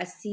80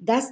10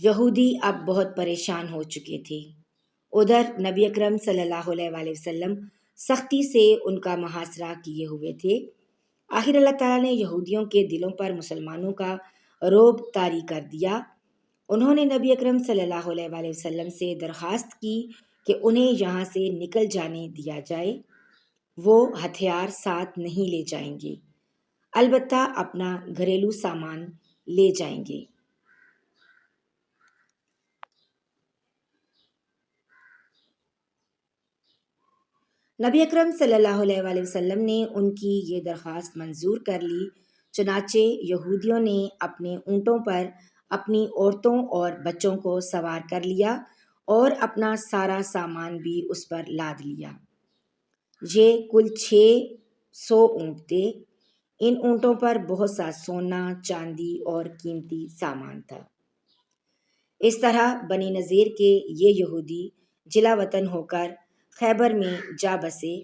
یہودی اب بہت پریشان ہو چکے تھے۔ ادھر نبی اکرم صلی اللہ علیہ وآلہ وسلم سختی سے ان کا محاصرہ کیے ہوئے تھے۔ آخر اللہ تعالیٰ نے یہودیوں کے دلوں پر مسلمانوں کا رعب طاری کر دیا۔ انہوں نے نبی اکرم صلی اللہ علیہ وآلہ وسلم سے درخواست کی کہ انہیں یہاں سے نکل جانے دیا جائے۔ وہ ہتھیار ساتھ نہیں لے جائیں گے، البتہ اپنا گھریلو سامان لے جائیں گے۔ نبی اکرم صلی اللہ علیہ وآلہ وسلم نے ان کی یہ درخواست منظور کر لی۔ چنانچہ یہودیوں نے اپنے اونٹوں پر اپنی عورتوں اور بچوں کو سوار کر لیا اور اپنا سارا سامان بھی اس پر لاد لیا۔ یہ کل 600 اونٹ تھے۔ ان اونٹوں پر بہت سا سونا، چاندی اور قیمتی سامان تھا۔ اس طرح بنی نذیر کے یہ یہودی جلا وطن ہو کر خیبر میں جا بسے۔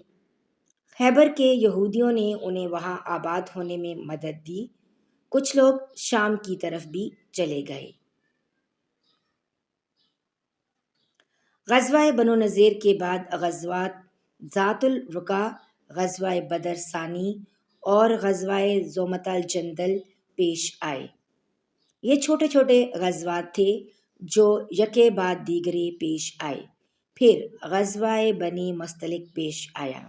خیبر کے یہودیوں نے انہیں وہاں آباد ہونے میں مدد دی۔ کچھ لوگ شام کی طرف بھی چلے گئے۔ غزوہ بنو نذیر کے بعد غزوات ذات الرقاع، غزوہ بدر ثانی اور غزوہ ذومۃ الجندل پیش آئے۔ یہ چھوٹے چھوٹے غزوات تھے جو یکے بعد دیگرے پیش آئے۔ پھر غزوہ بنی مستلق پیش آیا۔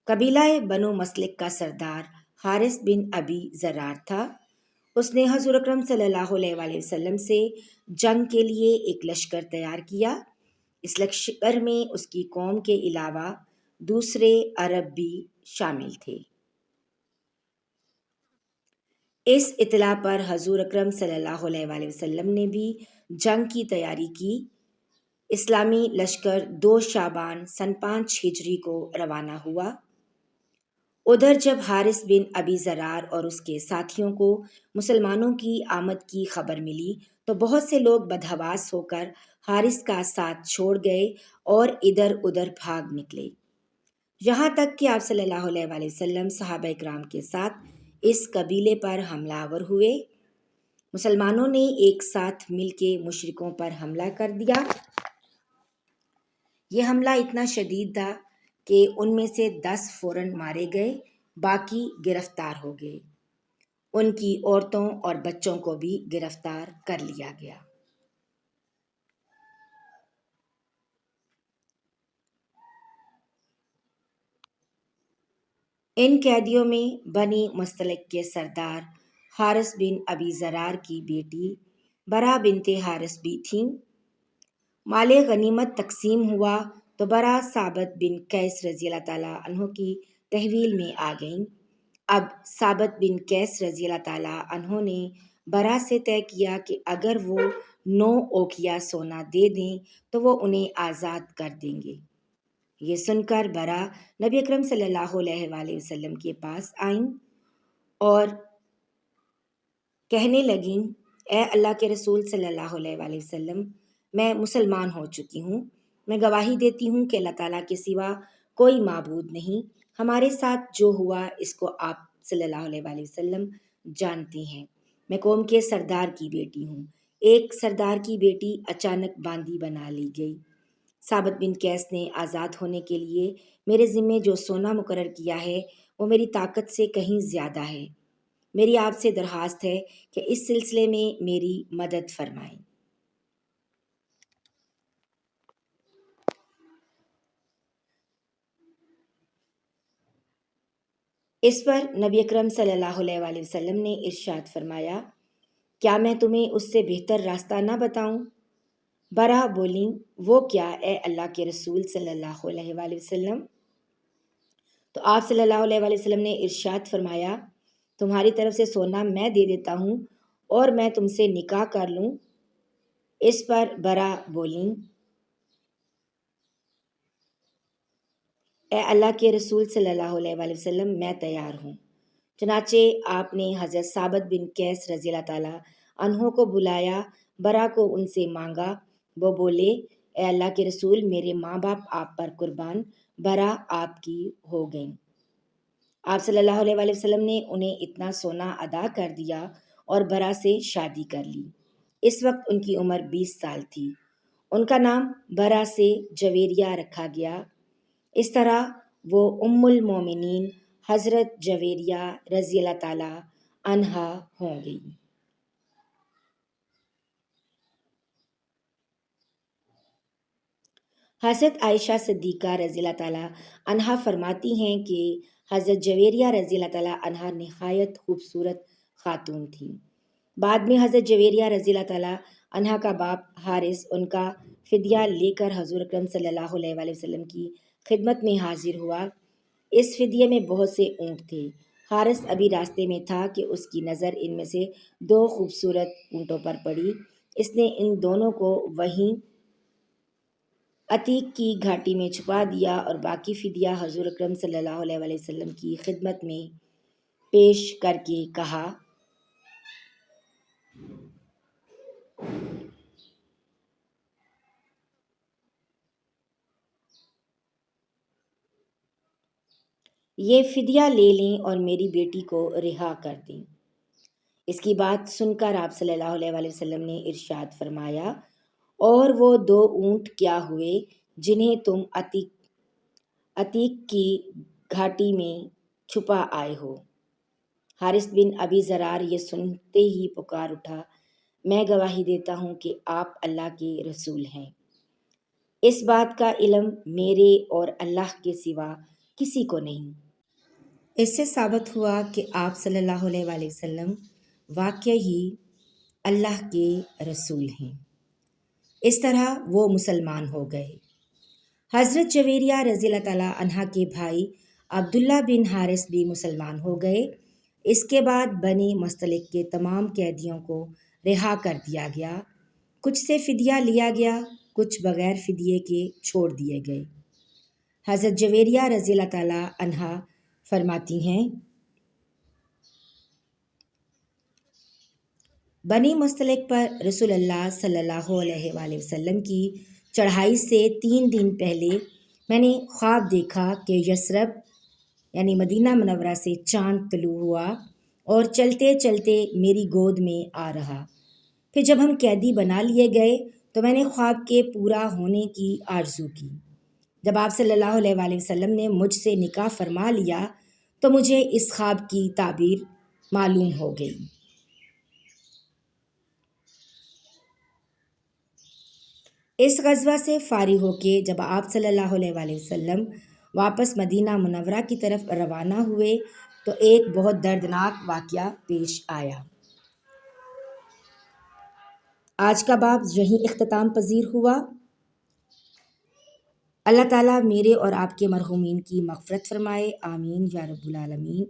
قبیلہ بنو مستلق کا سردار حارث بن ابی ذرار تھا۔ اس نے حضور اکرم صلی اللہ علیہ وآلہ وسلم سے جنگ کے لیے ایک لشکر تیار کیا۔ اس لشکر میں اس کی قوم کے علاوہ دوسرے عرب بھی شامل تھے۔ اس اطلاع پر حضور اکرم صلی اللہ علیہ وآلہ وسلم نے بھی جنگ کی تیاری کی۔ اسلامی لشکر 2 شعبان سن 5 ہجری کو روانہ ہوا۔ ادھر جب حارث بن ابی ذرار اور اس کے ساتھیوں کو مسلمانوں کی آمد کی خبر ملی تو بہت سے لوگ بدحواس ہو کر حارث کا ساتھ چھوڑ گئے اور ادھر ادھر بھاگ نکلے، یہاں تک کہ آپ صلی اللہ علیہ وآلہ وسلم صحابہ کرام کے ساتھ اس قبیلے پر حملہ آور ہوئے۔ مسلمانوں نے ایک ساتھ مل کے مشرکوں پر حملہ کر دیا۔ یہ حملہ اتنا شدید تھا کہ ان میں سے 10 فوراً مارے گئے، باقی گرفتار ہو گئے۔ ان کی عورتوں اور بچوں کو بھی گرفتار کر لیا گیا۔ ان قیدیوں میں بنی مستلق کے سردار حارث بن ابی ذرار کی بیٹی برا بنت حارث بھی تھیں۔ مال غنیمت تقسیم ہوا تو برا ثابت بن قیس رضی اللہ تعالیٰ عنہ کی تحویل میں آ گئیں۔ اب ثابت بن قیس رضی اللہ تعالیٰ عنہ نے برا سے طے کیا کہ اگر وہ 9 اوقیہ سونا دے دیں تو وہ انہیں آزاد کر دیں گے۔ یہ سن کر برا نبی اکرم صلی اللہ علیہ وآلہ وسلم کے پاس آئیں اور کہنے لگیں، اے اللہ کے رسول صلی اللہ علیہ وآلہ وسلم، میں مسلمان ہو چکی ہوں۔ میں گواہی دیتی ہوں کہ اللہ تعالیٰ کے سوا کوئی معبود نہیں۔ ہمارے ساتھ جو ہوا اس کو آپ صلی اللہ علیہ وآلہ وسلم جانتے ہیں۔ میں قوم کے سردار کی بیٹی ہوں۔ ایک سردار کی بیٹی اچانک باندی بنا لی گئی۔ ثابت بن قیس نے آزاد ہونے کے لیے میرے ذمے جو سونا مقرر کیا ہے وہ میری طاقت سے کہیں زیادہ ہے۔ میری آپ سے درخواست ہے کہ اس سلسلے میں میری مدد فرمائیں۔ اس پر نبی اکرم صلی اللہ علیہ وآلہ وسلم نے ارشاد فرمایا، کیا میں تمہیں اس سے بہتر راستہ نہ بتاؤں؟ برا بولیں، وہ کیا اے اللہ کے رسول صلی اللہ علیہ وآلہ وسلم؟ تو آپ صلی اللہ علیہ وآلہ وسلم نے ارشاد فرمایا، تمہاری طرف سے سونا میں دے دیتا ہوں اور میں تم سے نکاح کر لوں۔ اس پر برا بولیں، اے اللہ کے رسول صلی اللہ علیہ وآلہ وسلم، میں تیار ہوں۔ چنانچہ آپ نے حضرت ثابت بن قیس رضی اللہ تعالیٰ عنہ کو بلایا، برا کو ان سے مانگا۔ وہ بولے، اے اللہ کے رسول، میرے ماں باپ آپ پر قربان، برا آپ کی ہو گئیں۔ آپ صلی اللہ علیہ وآلہ وسلم نے انہیں اتنا سونا ادا کر دیا اور برا سے شادی کر لی۔ اس وقت ان کی عمر 20 سال تھی۔ ان کا نام برا سے جویریہ رکھا گیا۔ اس طرح وہ ام المومنین حضرت جویریہ رضی اللہ تعالی عنہا ہوں گی۔ حضرت عائشہ صدیقہ رضی اللہ تعالیٰ عنہا فرماتی ہیں کہ حضرت جویریہ رضی اللہ تعالیٰ عنہا نہایت خوبصورت خاتون تھی۔ بعد میں حضرت جویریہ رضی اللہ تعالیٰ عنہا کا باپ حارث ان کا فدیہ لے کر حضور اکرم صلی اللہ علیہ وآلہ وسلم کی خدمت میں حاضر ہوا۔ اس فدیے میں بہت سے اونٹ تھے۔ حارث ابھی راستے میں تھا کہ اس کی نظر ان میں سے 2 خوبصورت اونٹوں پر پڑی۔ اس نے ان دونوں کو وہیں عتیق کی گھاٹی میں چھپا دیا اور باقی فدیہ حضور اکرم صلی اللہ علیہ وآلہ وسلم کی خدمت میں پیش کر کے کہا، یہ فدیہ لے لیں اور میری بیٹی کو رہا کر دیں۔ اس کی بات سن کر آپ صلی اللہ علیہ وآلہ وسلم نے ارشاد فرمایا، اور وہ 2 اونٹ کیا ہوئے جنہیں تم عتیق کی گھاٹی میں چھپا آئے ہو؟ حارث بن ابی ذرار یہ سنتے ہی پکار اٹھا، میں گواہی دیتا ہوں کہ آپ اللہ کے رسول ہیں۔ اس بات کا علم میرے اور اللہ کے سوا کسی کو نہیں۔ اس سے ثابت ہوا کہ آپ صلی اللہ علیہ وآلہ وسلم واقعی اللہ کے رسول ہیں۔ اس طرح وہ مسلمان ہو گئے۔ حضرت جویریہ رضی اللہ تعالیٰ عنہا کے بھائی عبداللہ بن حارث بھی مسلمان ہو گئے۔ اس کے بعد بنی مستلق کے تمام قیدیوں کو رہا کر دیا گیا۔ کچھ سے فدیہ لیا گیا، کچھ بغیر فدیے کے چھوڑ دیے گئے۔ حضرت جویریہ رضی اللہ تعالیٰ عنہا فرماتی ہیں، بنی مستلق پر رسول اللہ صلی اللہ علیہ وآلہ وسلم کی چڑھائی سے 3 دن پہلے میں نے خواب دیکھا کہ یثرب یعنی مدینہ منورہ سے چاند طلوع ہوا اور چلتے چلتے میری گود میں آ رہا۔ پھر جب ہم قیدی بنا لیے گئے تو میں نے خواب کے پورا ہونے کی آرزو کی۔ جب آپ صلی اللہ علیہ وآلہ وسلم نے مجھ سے نکاح فرما لیا تو مجھے اس خواب کی تعبیر معلوم ہو گئی۔ اس غزوہ سے فارغ ہو کے جب آپ صلی اللہ علیہ وآلہ وسلم واپس مدینہ منورہ کی طرف روانہ ہوئے تو ایک بہت دردناک واقعہ پیش آیا۔ آج کا باب یہیں اختتام پذیر ہوا۔ اللہ تعالیٰ میرے اور آپ کے مرحومین کی مغفرت فرمائے، آمین یا رب العالمین۔